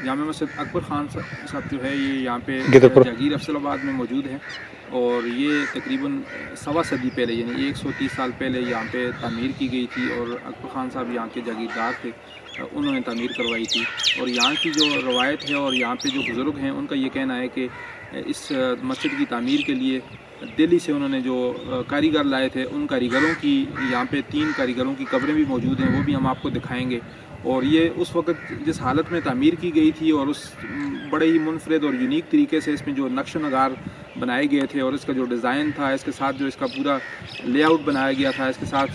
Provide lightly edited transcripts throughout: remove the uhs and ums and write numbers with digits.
जामा मस्जिद अकबर ख़ान साहब जो है ये यहाँ पे जागीर अफजलाबाद में मौजूद है और ये तकरीबन सवा सदी पहले यानी 130 साल पहले यहाँ पे तामीर की गई थी और अकबर ख़ान साहब यहाँ के जागीरदार थे, उन्होंने तामीर करवाई थी। और यहाँ की जो रवायत है और यहाँ पे जो बुज़ुर्ग हैं उनका ये कहना है कि इस मस्जिद की तामीर के लिए दिल्ली से उन्होंने जो कारीगर लाए थे, उन कारीगरों की यहाँ पे 3 कारीगरों की कब्रें भी मौजूद हैं, वो भी हम आपको दिखाएंगे। और ये उस वक़्त जिस हालत में तामीर की गई थी और उस बड़े ही मुनफरद और यूनिक तरीके से इसमें जो नक्श नगार बनाए गए थे और इसका जो डिज़ाइन था, इसके साथ जो इसका पूरा लेआउट बनाया गया था, इसके साथ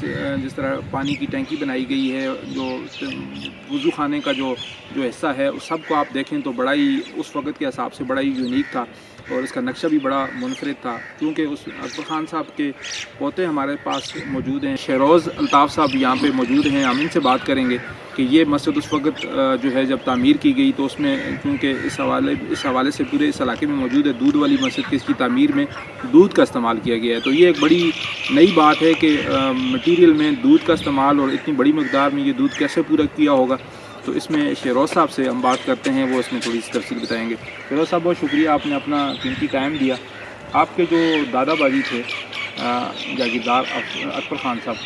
जिस तरह पानी की टैंकी बनाई गई है, जो वज़ू खाने का जो हिस्सा है, उस सब को आप देखें तो बड़ा ही उस वक़्त के हिसाब से बड़ा ही यूनिक था और इसका नक्शा भी बड़ा मुनफरद था। क्योंकि उस अकबर ख़ान साहब के पोते हमारे पास मौजूद हैं, शहरोज़ अल्ताफ़ साहब यहाँ पे मौजूद हैं, हम इनसे बात करेंगे कि ये मस्जिद उस वक़्त जो है जब तामीर की गई तो उसमें क्योंकि इस हवाले से पूरे इस इलाके में मौजूद है दूध वाली मस्जिद की, इसकी तामीर में दूध का इस्तेमाल किया गया है। तो ये एक बड़ी नई बात है कि मटीरियल में दूध का इस्तेमाल और इतनी बड़ी मकदार में ये दूध कैसे पूरा किया होगा। तो इसमें शेरोज़ साहब से हम बात करते हैं, वो इसमें थोड़ी सी तफसील बताएंगे। शेरोज़ साहब बहुत शुक्रिया, आपने अपना कीमती टाइम दिया। आपके जो दादा बाजी थे जागीरदार अकबर ख़ान साहब,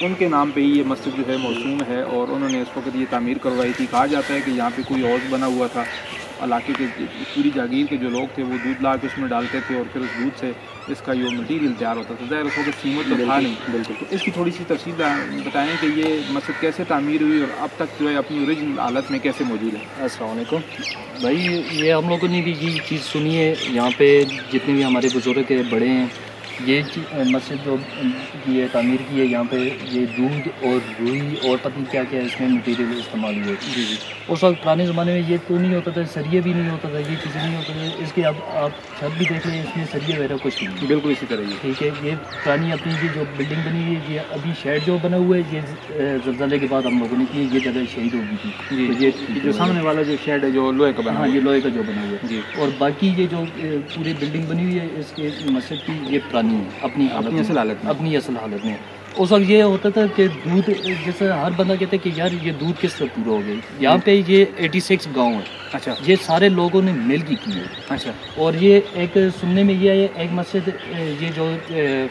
उनके नाम पे ही ये मस्जिद जो है मौसूम है और उन्होंने इस वक्त ये तामीर करवाई थी। कहा जाता है कि यहाँ पे कोई हौज़ बना हुआ था, इलाके के पूरी जागीर के जो लोग थे वो दूध ला के उसमें डालते थे और फिर उस दूध से इसका जो मटीरियल तैयार होता था। ज़ाहिर उस वक्त कीमत तो था नहीं। बिल्कुल। तो इसकी थोड़ी सी तफसील बताएँ कि ये मस्जिद कैसे तामीर हुई और अब तक जो है अपनी ओरिजिनल हालत में कैसे मौजूद है। अस्सलाम वालेकुम भाई, ये हम लोगों ने भी ये चीज़ सुनी है, यहाँ पे जितने भी हमारे बुजुर्ग के बड़े हैं, ये मस्जिद जो ये तामीर की है, यहाँ पे ये दूध और रुई और पता नहीं क्या क्या इसमें मटीरियल इस्तेमाल हुए। जी जी। उस वक्त पुराने ज़माने में ये तो नहीं होता था, सरिये भी नहीं होता था, ये चीज़ें नहीं होता था। इसके अब आप छत भी देख लें, इसमें सरिये वगैरह कुछ नहीं। बिल्कुल इसी तरह ही। ठीक है। ये पुरानी अपनी ये जो बिल्डिंग बनी हुई है, ये अभी शेड जो बना हुआ है, ये ज़लज़ले के बाद हम लोगों ने की, ये जगह शहीद हो गई थी। तो ये जो सामने वाला जो शेड है जो लोहे का बना, हाँ ये लोहे का जो बना हुआ है जी। और बाकी ये जो पूरी बिल्डिंग बनी हुई है इसके मस्जिद की, ये पुरानी अपनी असल हालत में, अपनी असल हालत में। उस वक्त ये होता था कि दूध, जैसे हर बंदा कहता है कि यार ये दूध किस तरह पूरा हो गया। यहाँ पे ये 86 गांव है। अच्छा। ये सारे लोगों ने मिल की है। अच्छा। और ये एक सुनने में ये है, एक मस्जिद ये जो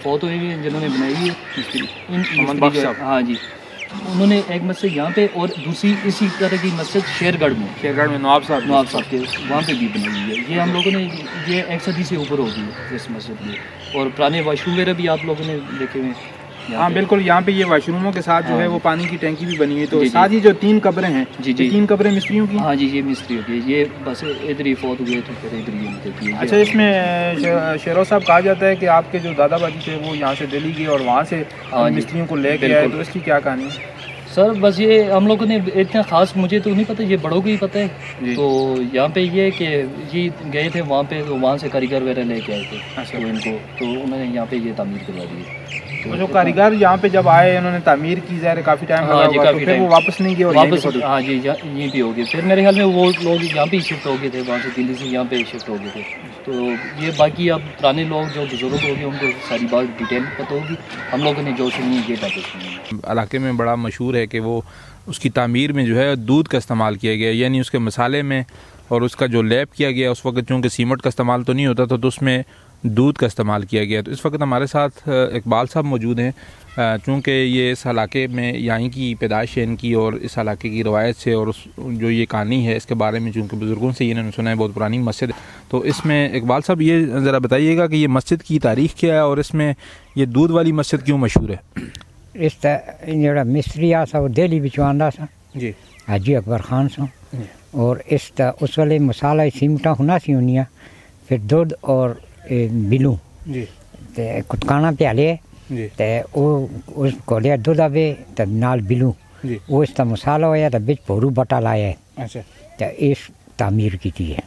फौत हुई है जिन्होंने बनाई है, हाँ जी, उन्होंने एक मस्जिद यहाँ पे और दूसरी इसी तरह की मस्जिद शेरगढ़ में नवाब साहब के वहाँ पे भी बनाई हुई है। ये हम लोगों ने ये 1 सदी से ऊपर हो गई है इस मस्जिद में। और पुराने वाशरूम वगैरह भी आप लोगों ने देखे हुए। हाँ बिल्कुल, यहाँ पे ये वाशरूमों के साथ जो है वो पानी की टैंकी भी बनी हुई है। तो साथ ही जो 3 कब्रें हैं, जी जी, 3 कब्रें मिस्त्रियों की। हाँ जी, ये मिस्त्रियों की, ये बस इधर ही फौत हुए तो फिर इधर ही निकलती है। अच्छा, इसमें शेरोज़ साहब कहा जाता है कि आपके जो दादा बाजी थे वो यहाँ से दिल्ली गए और वहाँ से मिस्त्रियों को लेके आए, तो इसकी क्या कहानी है? सर बस ये हम लोगों ने इतना ख़ास मुझे तो नहीं पता, ये बड़ों को ही पता है। तो यहाँ पे ये कि ये गए थे वहाँ पे, तो वहाँ से कारीगर वगैरह लेके आए थे। अच्छा। तो इनको तो उन्होंने यहाँ पे ये तामीर करवा दी। तो जो कारीगर यहाँ पे जब आए, उन्होंने तामीर की, ज़ाहिर काफ़ी टाइम लगा होगा, तो फिर वो वापस नहीं गए और वापस, हाँ जी, यहीं पे हो गए। फिर मेरे ख्याल में वो लोग यहाँ पे ही शिफ्ट हो गए थे, वहाँ से दिल्ली से यहाँ पे शिफ्ट हो गए थे। तो ये बाकी अब पुराने लोग जो बुजुर्ग हो गए उनको सारी बात डिटेल पता होगी, हम लोगों ने जो सुनी ये बातें सुनी। इलाके में बड़ा मशहूर है कि वो उसकी तामीर में जो है दूध का इस्तेमाल किया गया, यानी उसके मसाले में और उसका जो लैप किया गया, उस वक्त चूँकि सीमेंट का इस्तेमाल तो नहीं होता था, तो उसमें दूध का इस्तेमाल किया गया। तो इस वक्त हमारे साथ इकबाल साहब मौजूद हैं। चूँकि ये इस इलाके में यहाँ की पैदाइश है इनकी और इस इलाके की रवायत से और उस जो ये कहानी है इसके बारे में चूँकि बुज़ुर्गों से इन्होंने सुना है, बहुत पुरानी मस्जिद है। तो इसमें इकबाल साहब ये ज़रा बताइएगा कि ये मस्जिद की तारीख़ क्या है और इसमें ये दूध वाली मस्जिद क्यों मशहूर है? इस जो मिस्त्री आ सा दिल्ली बिचों आंदा सा जी, हाजी अकबर खान से, और उस वाले मसाला सीमटा होना सी होनिया, फिर दूध और बिलू जी, ते कुटकाना प्याले ते उस कोलिया दूध आवे ते नाल बिलू जी, वो इसका मसाला होया ते बिच भोरू बटा लाया। अच्छा। ते इस तामीर की थी है।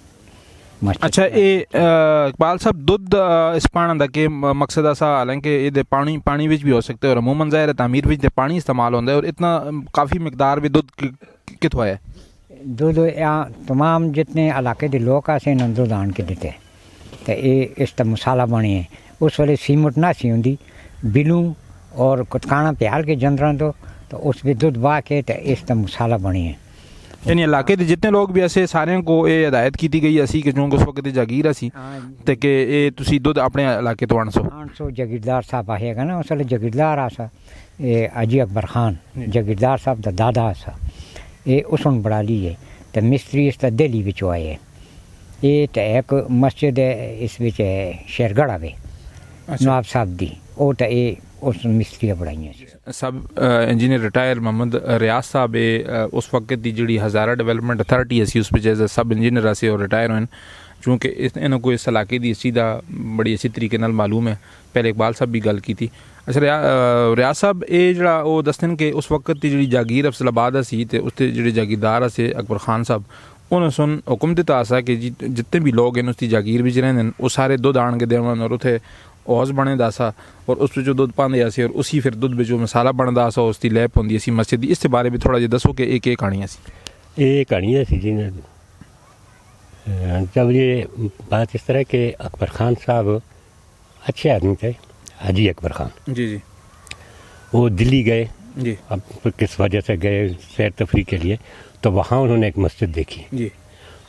अच्छा, ये इकबाल साहब दुध इस पानी का के मकसद ऐसा हालांकि ये पानी विच भी हो सकते हैं और अमूमन ज़ाहिर है तामीर विच पानी इस्तेमाल होता है और इतना काफ़ी मकदार भी दुध कितों है? दूध यहाँ तमाम जितने इलाके के लोग आसे दूध आन के देते तो ये इसका मसाला बने है। उस वाले सीमट ना सी होंगी, बिलू और कुटकाना प्याल के जंदर तो उस भी दूध बहा के तो इसका मसाला बने है। یعنی علاقے دے جتنے لوگ بھی ایسے سارے کو یہ ہدایت کی گئی اسی کہ چونکہ اس وقت جاگیر اسی تے کہ یہ تسی دودھ اپنے علاقے تو 800 جاگیردار صاحب آئے گا نا اس ویلے جاگیردار آسا یہ حاجی اکبر خان جاگیردار صاحب دا دادا آسا یہ اس نے بڑا لی ہے تو مستری اس تا دہلی بچوں آئے یہ تو ایک مسجد ہے اس وچ شیرگڑھ آوے نواب صاحب دی وہ تو یہ اس مستری بڑائی ہیں سب انجینئر ریٹائر محمد ریاض صاحب اس وقت دی جڑی ہزارہ ڈیولپمنٹ اتھارٹی اسی اس پہ سب انجینئر ایسے اور ریٹائر ہوئے چونکہ انہوں کو اس علاقے دی سیدھا بڑی اچھی طریقے نال معلوم ہے پہلے اقبال صاحب بھی گل کی تھی اچھا ریاض صاحب یہ جڑا وہ دسن کہ اس وقت دی جڑی جاگیر افضل آباد سی تے اس تے جڑے جاگیردار سے اکبر خان صاحب انہوں سن حکم دیتا آسا کہ جتنے بھی لوگ ہیں اس کی جاگیر بھی رہتے ہیں وہ سارے دودھ آن کے دیون اور اتنے اوز بنے داسا اور اس پہ جو دودھ پاندے آسے اور اسی پھر دودھ پہ جو مسالہ بنتا آسا اس کی لیپ ہوندی سی مسجد اس کے بارے میں تھوڑا جہا دسو کہ ایک کہانی سی یہ کہانی سی جی جب یہ بات اس طرح کہ اکبر خان صاحب اچھے آدمی تھے حاجی اکبر خان جی وہ دلی گئے جی اب کس وجہ سے گئے سیر تفریح کے لیے تو وہاں انہوں نے ایک مسجد دیکھی جی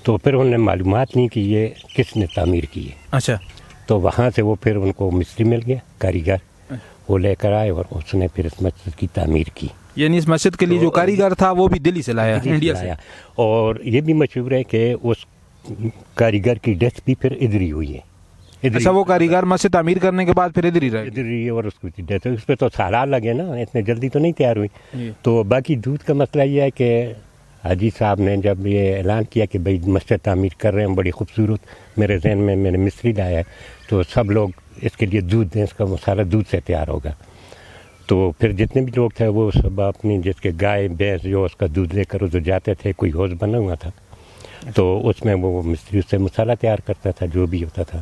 تو پھر انہوں نے معلومات نہیں کہ یہ کس نے تعمیر کی ہے اچھا تو وہاں سے وہ پھر ان کو مستری مل گیا کاریگر وہ لے کر آئے اور اس نے پھر اس مسجد کی تعمیر کی یعنی اس مسجد کے لیے جو کاریگر تھا وہ بھی دلی سے لایا انڈیا سے اور یہ بھی مشہور ہے کہ اس کاریگر کی ڈیتھ بھی پھر ادھر ہی ہوئی ہے اچھا وہ کاریگر مسجد تعمیر کرنے کے بعد پھر ادھر ہی رہے ادھر ہی اور اس کی ڈیتھ اس پہ تو سالہ لگے نا اتنے جلدی تو نہیں تیار ہوئی تو باقی دودھ کا مسئلہ یہ ہے کہ حاجی صاحب نے جب یہ اعلان کیا کہ بھائی مسجد تعمیر کر رہے ہیں بڑی خوبصورت میرے ذہن میں میں نے مستری لایا ہے تو سب لوگ اس کے لیے دودھ دیں اس کا مسالہ دودھ سے تیار ہوگا تو پھر جتنے بھی لوگ تھے وہ سب اپنی جس کے گائے بھینس جو اس کا دودھ لے کر ادھر جاتے تھے کوئی حوض بنا ہوا تھا تو اس میں وہ مستری اس سے مسالہ تیار کرتا تھا جو بھی ہوتا تھا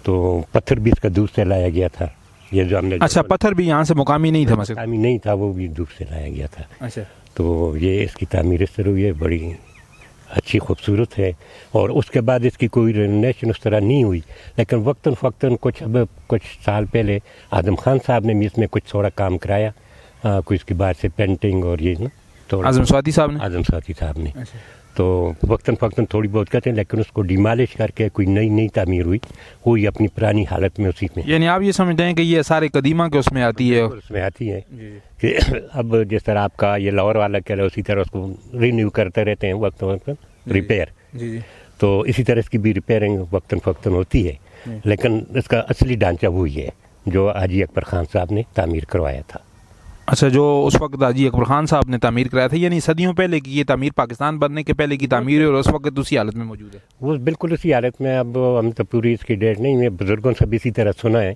تو پتھر بھی اس کا دور سے لایا گیا تھا یہ جو ہم نے اچھا پتھر بھی یہاں سے مقامی نہیں تھا مقامی نہیں تھا وہ بھی دور سے لایا گیا تھا اچھا تو یہ اس کی تعمیر اس طرح ہوئی ہے بڑی اچھی خوبصورت ہے اور اس کے بعد اس کی کوئی رینوویشن اس طرح نہیں ہوئی لیکن وقتاً فوقتاً کچھ سال پہلے اعظم خان صاحب نے بھی اس میں کچھ تھوڑا کام کرایا کوئی اس کے بعد سے پینٹنگ اور یہ نا اعظم سواتی صاحب نے تو وقتاً فوقتاً تھوڑی بہت کرتے ہیں لیکن اس کو ڈیمالش کر کے کوئی نئی تعمیر ہوئی وہی اپنی پرانی حالت میں اسی میں یعنی آپ یہ سمجھتے ہیں کہ یہ سارے قدیمہ کے اس میں آتی ہے اس میں آتی ہے کہ اب جس طرح آپ کا یہ لاہور والا کہہ رہا ہے اسی طرح اس کو رینیو کرتے رہتے ہیں وقت ریپیئر تو اسی طرح اس کی بھی ریپیئرنگ وقتاً فوقتاً ہوتی ہے لیکن اس کا اصلی ڈھانچہ وہی ہے جو حاجی اکبر خان صاحب نے تعمیر کروایا تھا اچھا جو اس وقت حاجی اکبر خان صاحب نے تعمیر کرایا تھا یعنی صدیوں پہلے کی یہ تعمیر پاکستان بننے کے پہلے کی تعمیر ہے اور اس وقت اسی حالت میں موجود ہے وہ بالکل اسی حالت میں اب ہم تو پوری اس کی ڈیٹ نہیں ہے بزرگوں سے بھی اسی طرح سنا ہے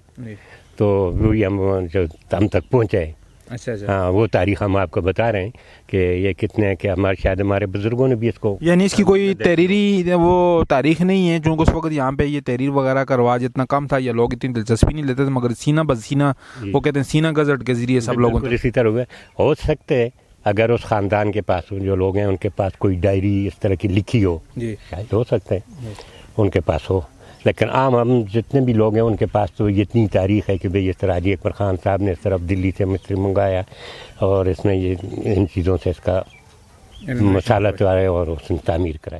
تو وہی ہم تک پہنچے اچھا ہاں وہ تاریخ ہم آپ کو بتا رہے ہیں کہ یہ کتنے کہ شاید ہمارے بزرگوں نے بھی اس کو یعنی اس کی کوئی تحریری وہ تاریخ نہیں ہے چونکہ اس وقت یہاں پہ یہ تحریر وغیرہ کا رواج اتنا کم تھا یا لوگ اتنی دلچسپی نہیں لیتے تھے مگر سینہ بسینہ وہ کہتے ہیں سینہ گزٹ کے ذریعے سب لوگوں کو اسی طرح ہو سکتے ہیں اگر اس خاندان کے پاس جو لوگ ہیں ان کے پاس کوئی ڈائری اس طرح کی لکھی ہو شاید ہو سکتے ہیں ان کے پاس ہو لیکن عام ہم جتنے بھی لوگ ہیں ان کے پاس تو اتنی تاریخ ہے کہ بھئی اس طرح حاجی اکبر خان صاحب نے اس طرف دلی سے مستری منگایا اور اس نے یہ ان چیزوں سے اس کا مسالہ تیار اور اس نے تعمیر کرائی.